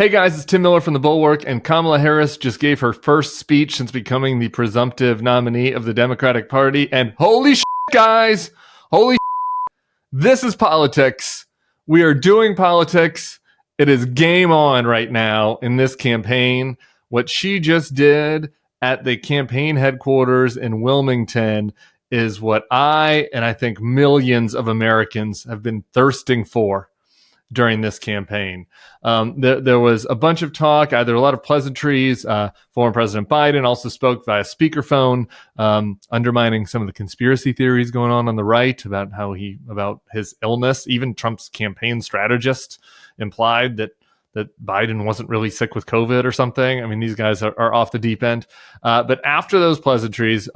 Hey guys, it's Tim Miller from the Bulwark, and Kamala Harris just gave her first speech since becoming the presumptive nominee of the Democratic Party. And holy shit, guys, holy shit, this is politics. We are doing politics. It is game on right now in this campaign. What she just did at the campaign headquarters in Wilmington is what I think millions of Americans have been thirsting for during this campaign. There was a bunch of talk, there were a lot of pleasantries. Former President Biden also spoke via speakerphone, undermining some of the conspiracy theories going on the right about his illness. Even Trump's campaign strategist implied that Biden wasn't really sick with COVID or something. I mean, these guys are off the deep end. But after those pleasantries,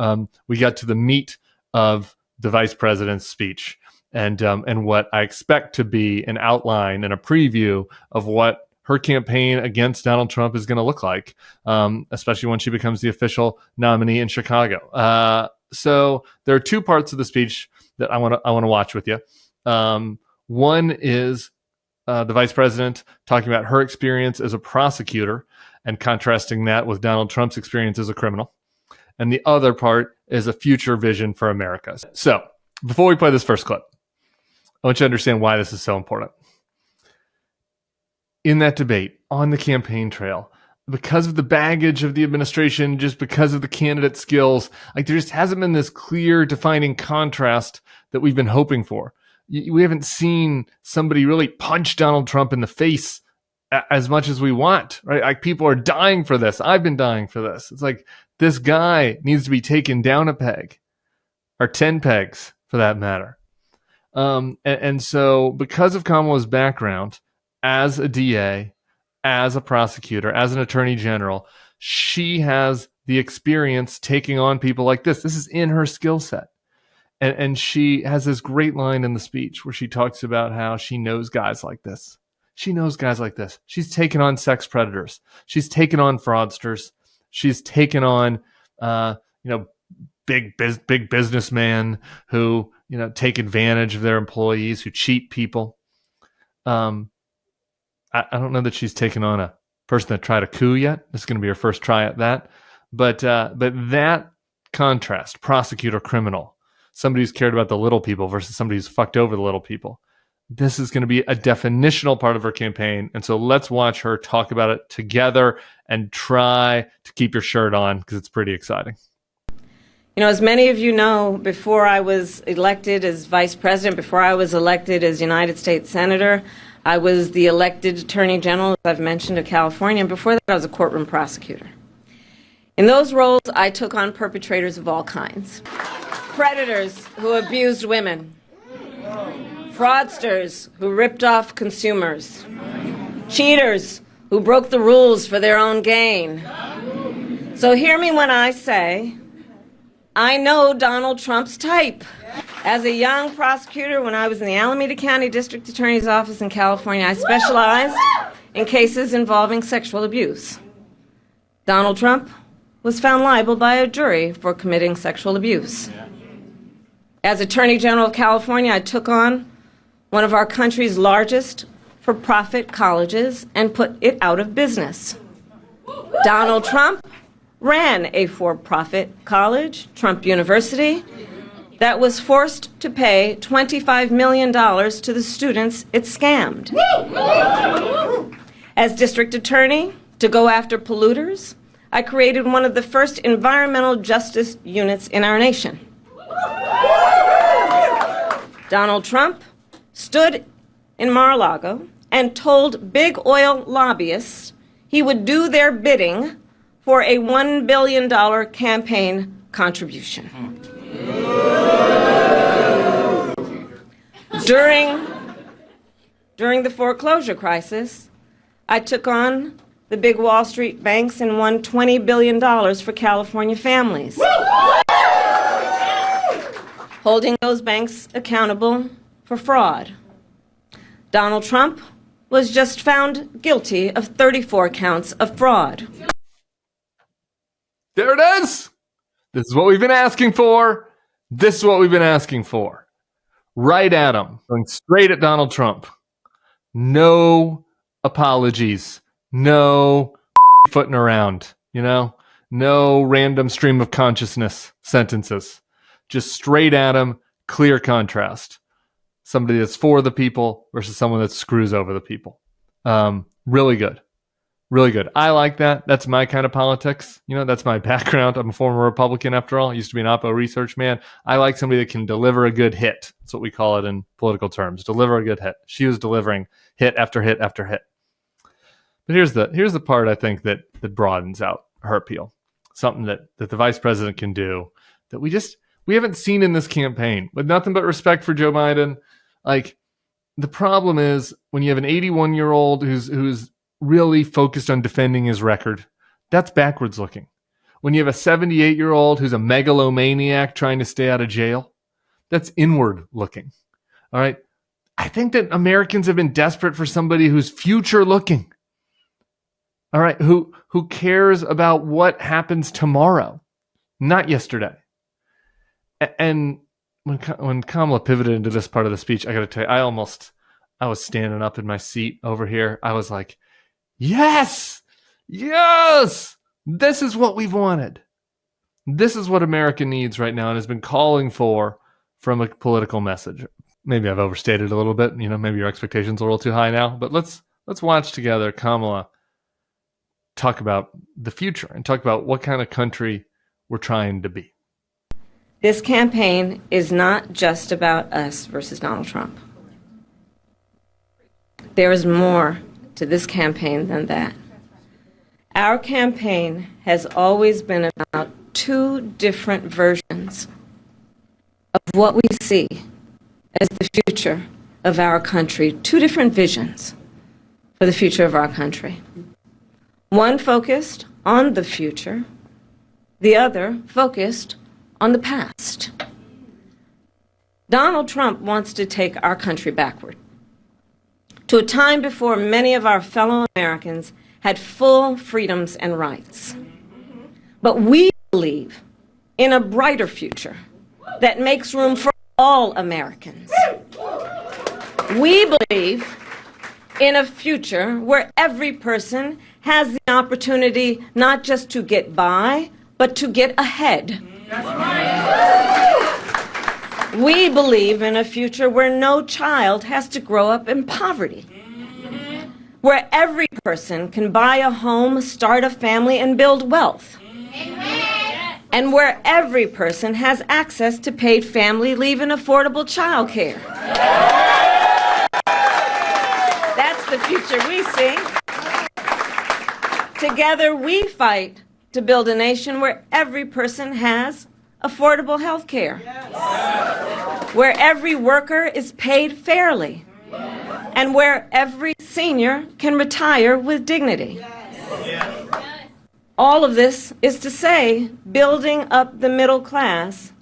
we got to the meat of the vice president's speech. And what I expect to be an outline and a preview of what her campaign against Donald Trump is going to look like, especially when she becomes the official nominee in Chicago. So there are two parts of the speech that I want to watch with you. One is the vice president talking about her experience as a prosecutor and contrasting that with Donald Trump's experience as a criminal. And the other part is a future vision for America. So before we play this first clip, I want you to understand why this is so important. In that debate, on the campaign trail, because of the baggage of the administration, just because of the candidate skills, there just hasn't been this clear defining contrast that we've been hoping for. We haven't seen somebody really punch Donald Trump in the face as much as we want, right? People are dying for this. I've been dying for this. It's like this guy needs to be taken down a peg, or 10 pegs for that matter. And so because of Kamala's background as a DA, as a prosecutor, as an attorney general, she has the experience taking on people like this. This is in her skill set. And she has this great line in the speech where she talks about how she knows guys like this. She knows guys like this. She's taken on sex predators. She's taken on fraudsters. She's taken on, big businessmen who, take advantage of their employees, who cheat people. I don't know that she's taken on a person that tried a coup yet. This is going to be her first try at that. But that contrast, prosecutor, criminal, somebody who's cared about the little people versus somebody who's fucked over the little people. This is going to be a definitional part of her campaign. And so let's watch her talk about it together and try to keep your shirt on because it's pretty exciting. As many of you know, before I was elected as vice president, before I was elected as United States Senator, I was the elected Attorney General, as I've mentioned, of California. And before that, I was a courtroom prosecutor. In those roles, I took on perpetrators of all kinds. Predators who abused women. Fraudsters who ripped off consumers. Cheaters who broke the rules for their own gain. So hear me when I say, I know Donald Trump's type. As a young prosecutor, when I was in the Alameda County District Attorney's Office in California, I specialized in cases involving sexual abuse. Donald Trump was found liable by a jury for committing sexual abuse. As Attorney General of California, I took on one of our country's largest for-profit colleges and put it out of business. Donald Trump ran a for-profit college, Trump University, that was forced to pay $25 million to the students it scammed. As district attorney, to go after polluters, I created one of the first environmental justice units in our nation. Donald Trump stood in Mar-a-Lago and told big oil lobbyists he would do their bidding for a $1 billion campaign contribution. During the foreclosure crisis, I took on the big Wall Street banks and won $20 billion for California families, holding those banks accountable for fraud. Donald Trump was just found guilty of 34 counts of fraud. There it is. This is what we've been asking for. This is what we've been asking for. Right at him. Going straight at Donald Trump. No apologies. No footing around, no random stream of consciousness sentences. Just straight at them, clear contrast. Somebody that's for the people versus someone that screws over the people. Really good. Really good. I like that. That's my kind of politics. That's my background. I'm a former Republican after all. I used to be an Oppo research man. I like somebody that can deliver a good hit. That's what we call it in political terms. Deliver a good hit. She was delivering hit after hit after hit. But here's the part I think that broadens out her appeal. Something that the vice president can do that we haven't seen in this campaign. With nothing but respect for Joe Biden, like the problem is when you have an 81-year-old who's really focused on defending his record, that's backwards looking. When you have a 78-year-old who's a megalomaniac trying to stay out of jail, that's inward looking. All right. I think that Americans have been desperate for somebody who's future looking. All right. Who cares about what happens tomorrow, not yesterday. And when Kamala pivoted into this part of the speech, I got to tell you, I was standing up in my seat over here. I was like, yes, this is what we've wanted. This is what America needs right now and has been calling for from a political message. Maybe I've overstated a little bit. Maybe your expectations are a little too high now, but let's watch together Kamala talk about the future and talk about what kind of country we're trying to be. This campaign is not just about us versus Donald Trump. There is more to this campaign than that. Our campaign has always been about two different versions of what we see as the future of our country, two different visions for the future of our country. One focused on the future, the other focused on the past. Donald Trump wants to take our country backward to a time before many of our fellow Americans had full freedoms and rights. But we believe in a brighter future that makes room for all Americans. We believe in a future where every person has the opportunity not just to get by, but to get ahead. We believe in a future where no child has to grow up in poverty, where every person can buy a home, start a family, and build wealth, and where every person has access to paid family leave and affordable child care. That's the future we see. Together we fight to build a nation where every person has affordable health care, where every worker is paid fairly, and where every senior can retire with dignity. All of this is to say, building up the middle class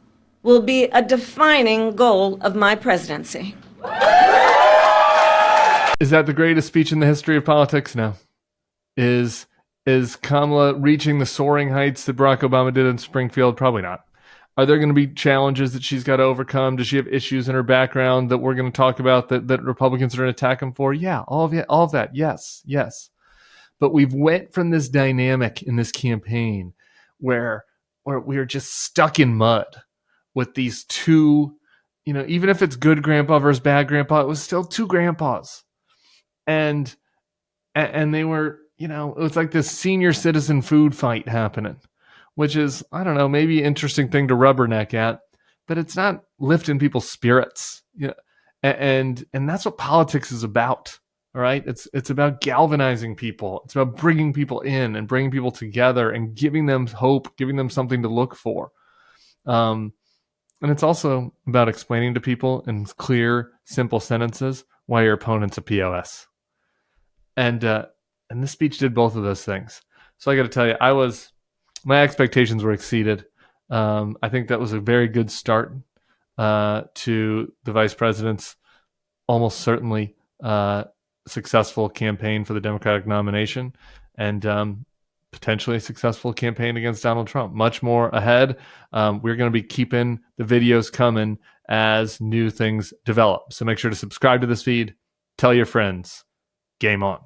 will be a defining goal of my presidency. Is that the greatest speech in the history of politics? No. Is Kamala reaching the soaring heights that Barack Obama did in Springfield? Probably not. Are there going to be challenges that she's got to overcome? Does she have issues in her background that we're going to talk about that Republicans are going to attack him for? Yeah, all of that. Yes. But we've went from this dynamic in this campaign where we're just stuck in mud with these two, even if it's good grandpa versus bad grandpa, it was still two grandpas. And they were, it was like this senior citizen food fight happening, which is, I don't know, maybe an interesting thing to rubberneck at, but it's not lifting people's spirits. And that's what politics is about. All right. It's about galvanizing people. It's about bringing people in and bringing people together and giving them hope, giving them something to look for. And it's also about explaining to people in clear, simple sentences why your opponent's a POS. And this speech did both of those things. So I got to tell you, my expectations were exceeded. I think that was a very good start to the vice president's almost certainly successful campaign for the Democratic nomination, and potentially a successful campaign against Donald Trump. Much more ahead. We're going to be keeping the videos coming as new things develop. So make sure to subscribe to this feed. Tell your friends. Game on.